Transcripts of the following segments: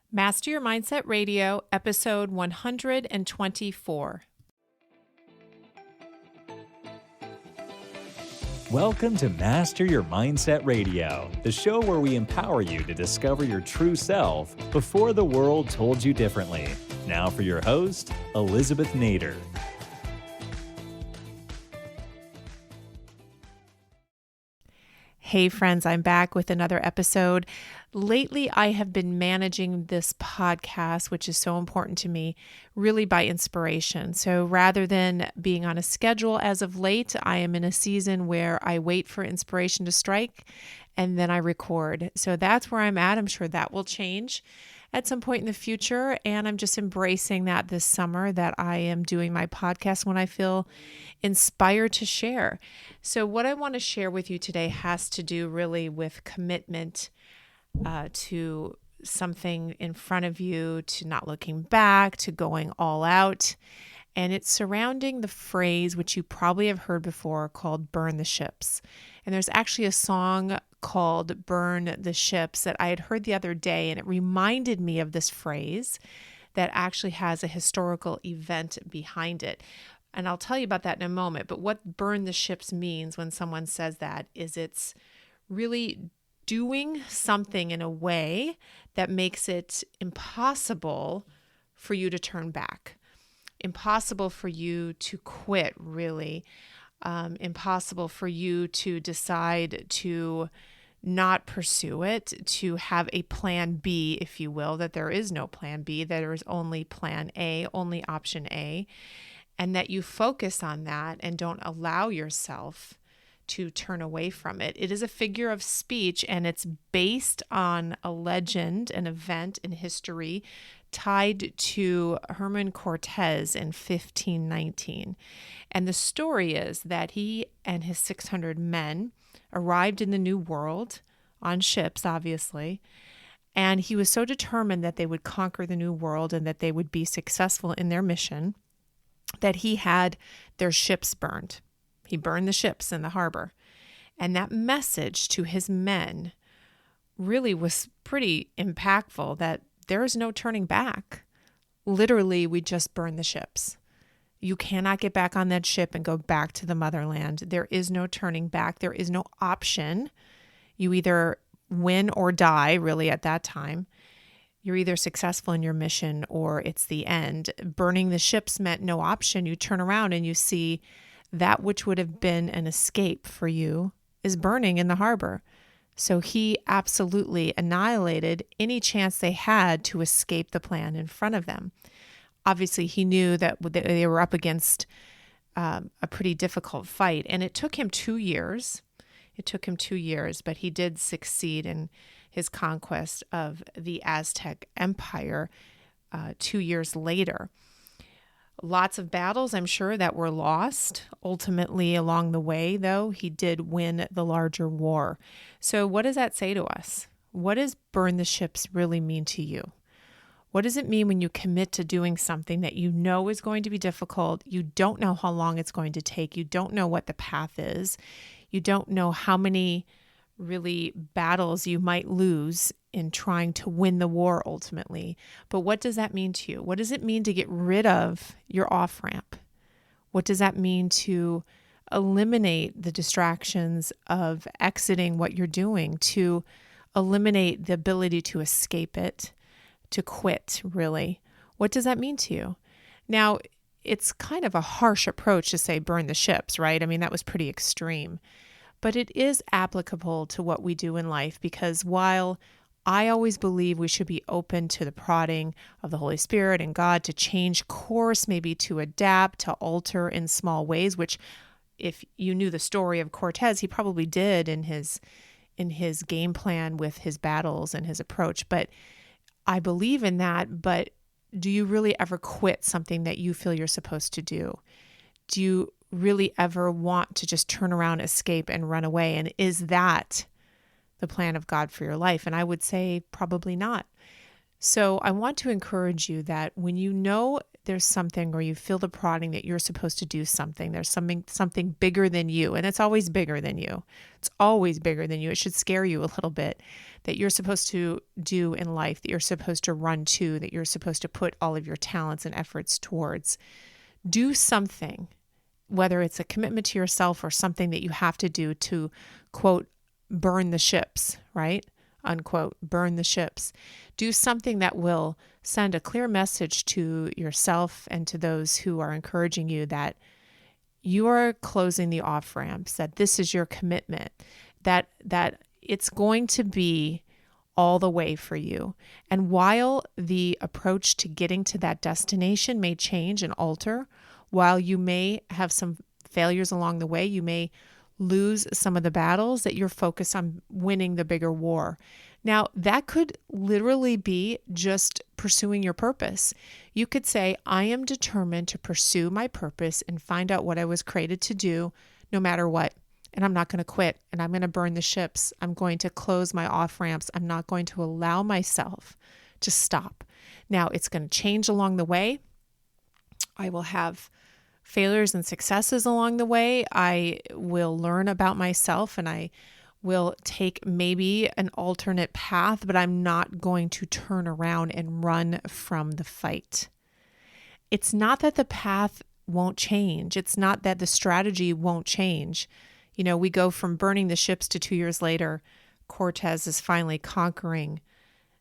Master Your Mindset Radio, episode 124. Welcome to Master Your Mindset Radio, the show where we empower you to discover your true self before the world told you differently. Now for your host, Elizabeth Nader. Hey friends, I'm back with another episode. Lately, I have been managing this podcast, which is so important to me, really by inspiration. So rather than being on a schedule as of late, I am in a season where I wait for inspiration to strike and then I record. So that's where I'm at. I'm sure that will change at some point in the future. And I'm just embracing that this summer, that I am doing my podcast when I feel inspired to share. So what I want to share with you today has to do really with commitment to something in front of you, to not looking back, to going all out. And it's surrounding the phrase, which you probably have heard before, called burn the ships. And there's actually a song called Burn the Ships that I had heard the other day, and it reminded me of this phrase that actually has a historical event behind it. And I'll tell you about that in a moment. But what burn the ships means when someone says that is it's really doing something in a way that makes it impossible for you to turn back, impossible for you to quit, really, impossible for you to decide to not pursue it, to have a plan B, if you will, that there is no plan B, that there is only plan A, only option A, and that you focus on that and don't allow yourself to turn away from it. It is a figure of speech, and it's based on a legend, an event in history tied to Herman Cortez in 1519. And the story is that he and his 600 men arrived in the New World on ships, obviously, and he was so determined that they would conquer the New World and that they would be successful in their mission that he had their ships burned. He burned the ships in the harbor. And that message to his men really was pretty impactful, that there is no turning back. Literally, we just burned the ships. You cannot get back on that ship and go back to the motherland. There is no turning back. There is no option. You either win or die, really, at that time. You're either successful in your mission or it's the end. Burning the ships meant no option. You turn around and you see that which would have been an escape for you is burning in the harbor. So he absolutely annihilated any chance they had to escape the plan in front of them. Obviously, he knew that they were up against a pretty difficult fight, and it took him 2 years. But he did succeed in his conquest of the Aztec Empire 2 years later. Lots of battles, I'm sure, that were lost. Ultimately, along the way, though, he did win the larger war. So what does that say to us? What does burn the ships really mean to you? What does it mean when you commit to doing something that you know is going to be difficult? You don't know how long it's going to take. You don't know what the path is. You don't know how many really battles you might lose in trying to win the war ultimately. But what does that mean to you? What does it mean to get rid of your off-ramp? What does that mean to eliminate the distractions of exiting what you're doing, to eliminate the ability to escape it, to quit, really? What does that mean to you? Now, it's kind of a harsh approach to say burn the ships, right? I mean, that was pretty extreme. But it is applicable to what we do in life, because while I always believe we should be open to the prodding of the Holy Spirit and God to change course, maybe to adapt, to alter in small ways, which if you knew the story of Cortez, he probably did in his game plan with his battles and his approach. But I believe in that. But do you really ever quit something that you feel you're supposed to do? Do you really ever want to just turn around, escape, and run away? And is that the plan of God for your life? And I would say probably not. So I want to encourage you that when you know there's something, or you feel the prodding that you're supposed to do something. There's something bigger than you, and it's always bigger than you. It's always bigger than you. It should scare you a little bit, that you're supposed to do in life, that you're supposed to run to, that you're supposed to put all of your talents and efforts towards. Do something, whether it's a commitment to yourself or something that you have to do to, quote, burn the ships, right? Unquote, burn the ships. Do something that will send a clear message to yourself and to those who are encouraging you that you are closing the off ramps, that this is your commitment, that it's going to be all the way for you. And while the approach to getting to that destination may change and alter, while you may have some failures along the way, you may lose some of the battles, that you're focused on winning the bigger war. Now, that could literally be just pursuing your purpose. You could say, I am determined to pursue my purpose and find out what I was created to do, no matter what. And I'm not going to quit, and I'm going to burn the ships. I'm going to close my off ramps. I'm not going to allow myself to stop. Now, it's going to change along the way. I will have failures and successes along the way. I will learn about myself, and I will take maybe an alternate path, but I'm not going to turn around and run from the fight. It's not that the path won't change. It's not that the strategy won't change. You know, we go from burning the ships to 2 years later, Cortez is finally conquering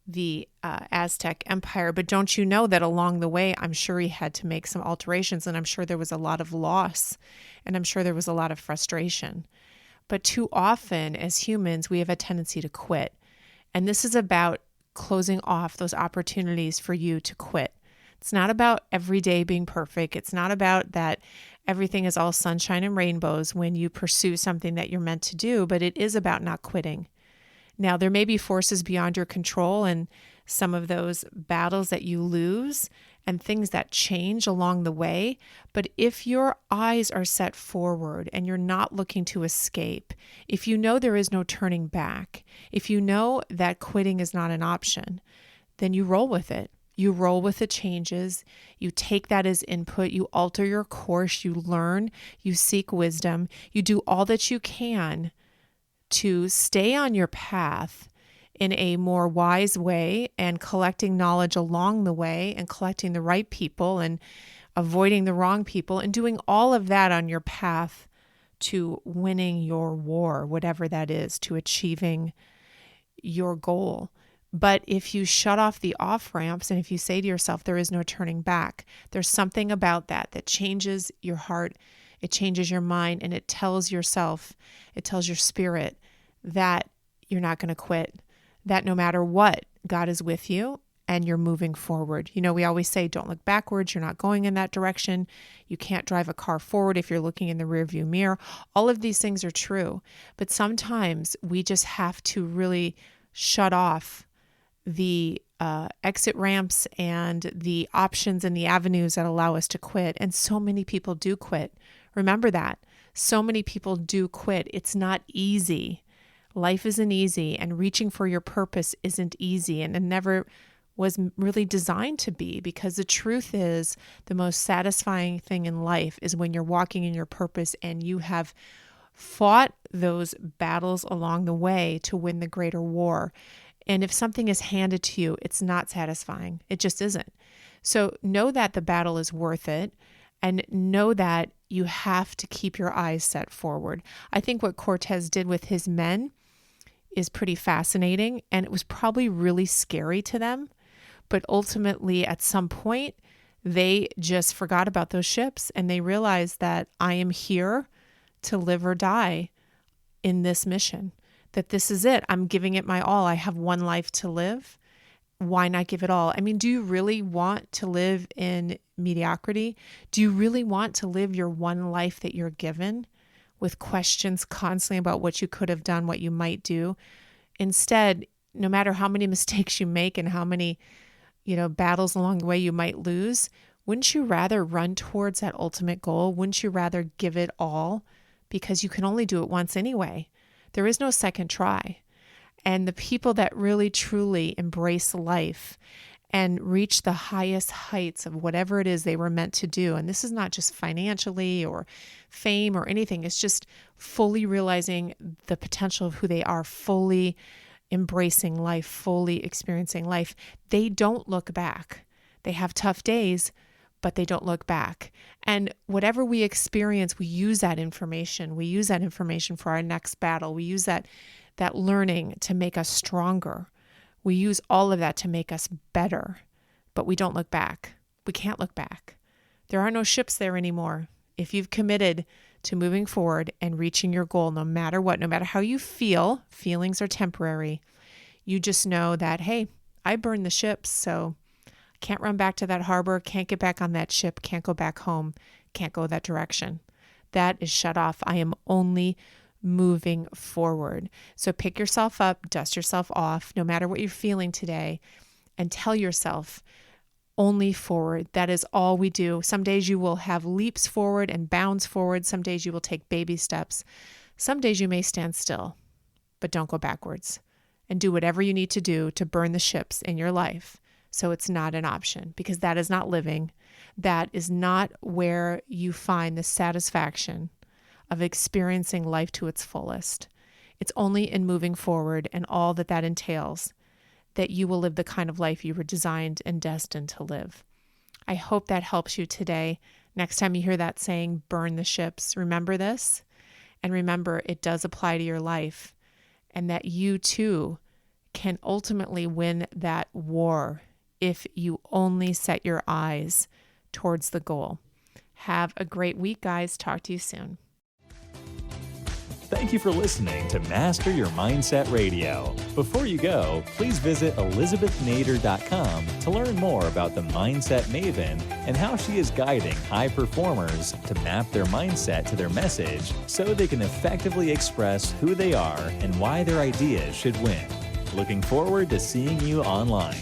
the Aztec Empire. But don't you know that along the way, I'm sure he had to make some alterations, and I'm sure there was a lot of loss, and I'm sure there was a lot of frustration. But too often as humans, we have a tendency to quit. And this is about closing off those opportunities for you to quit. It's not about every day being perfect. It's not about that everything is all sunshine and rainbows when you pursue something that you're meant to do, but it is about not quitting. Now, there may be forces beyond your control and some of those battles that you lose and things that change along the way. But if your eyes are set forward and you're not looking to escape, if you know there is no turning back, if you know that quitting is not an option, then you roll with it. You roll with the changes. You take that as input. You alter your course. You learn. You seek wisdom. You do all that you can to stay on your path in a more wise way, and collecting knowledge along the way, and collecting the right people and avoiding the wrong people, and doing all of that on your path to winning your war, whatever that is, to achieving your goal. But if you shut off the off ramps, and if you say to yourself, there is no turning back, there's something about that changes your heart, it changes your mind, and it tells yourself, it tells your spirit that you're not going to quit, that no matter what, God is with you and you're moving forward. You know, we always say, don't look backwards. You're not going in that direction. You can't drive a car forward if you're looking in the rearview mirror. All of these things are true, but sometimes we just have to really shut off the exit ramps and the options and the avenues that allow us to quit. And so many people do quit. Remember that. So many people do quit. It's not easy. Life isn't easy, and reaching for your purpose isn't easy, and it never was really designed to be, because the truth is the most satisfying thing in life is when you're walking in your purpose and you have fought those battles along the way to win the greater war. And if something is handed to you, it's not satisfying. It just isn't. So know that the battle is worth it, and know that you have to keep your eyes set forward. I think what Cortez did with his men is pretty fascinating, and it was probably really scary to them. But ultimately, at some point, they just forgot about those ships, and they realized that I am here to live or die in this mission, that this is it. I'm giving it my all. I have one life to live. Why not give it all? I mean, do you really want to live in mediocrity? Do you really want to live your one life that you're given with questions constantly about what you could have done, what you might do? Instead, no matter how many mistakes you make and how many, battles along the way you might lose, wouldn't you rather run towards that ultimate goal? Wouldn't you rather give it all? Because you can only do it once anyway. There is no second try. And the people that really truly embrace life and reach the highest heights of whatever it is they were meant to do. And this is not just financially or fame or anything. It's just fully realizing the potential of who they are, fully embracing life, fully experiencing life. They don't look back. They have tough days, but they don't look back. And whatever we experience, we use that information. We use that information for our next battle. We use that learning to make us stronger. We use all of that to make us better, but we don't look back. We can't look back. There are no ships there anymore. If you've committed to moving forward and reaching your goal, no matter what, no matter how you feel, feelings are temporary. You just know that, hey, I burned the ships, so can't run back to that harbor, can't get back on that ship, can't go back home, can't go that direction. That is shut off. I am only moving forward. So pick yourself up, dust yourself off, no matter what you're feeling today, and tell yourself, only forward. That is all we do. Some days you will have leaps forward and bounds forward. Some days you will take baby steps. Some days you may stand still, but don't go backwards. And do whatever you need to do to burn the ships in your life so it's not an option, because that is not living. That is not where you find the satisfaction of experiencing life to its fullest. It's only in moving forward and all that entails that you will live the kind of life you were designed and destined to live. I hope that helps you today. Next time you hear that saying, burn the ships, remember this, and remember it does apply to your life, and that you too can ultimately win that war if you only set your eyes towards the goal. Have a great week, guys. Talk to you soon. Thank you for listening to Master Your Mindset Radio. Before you go, please visit ElizabethNader.com to learn more about the Mindset Maven and how she is guiding high performers to map their mindset to their message so they can effectively express who they are and why their ideas should win. Looking forward to seeing you online.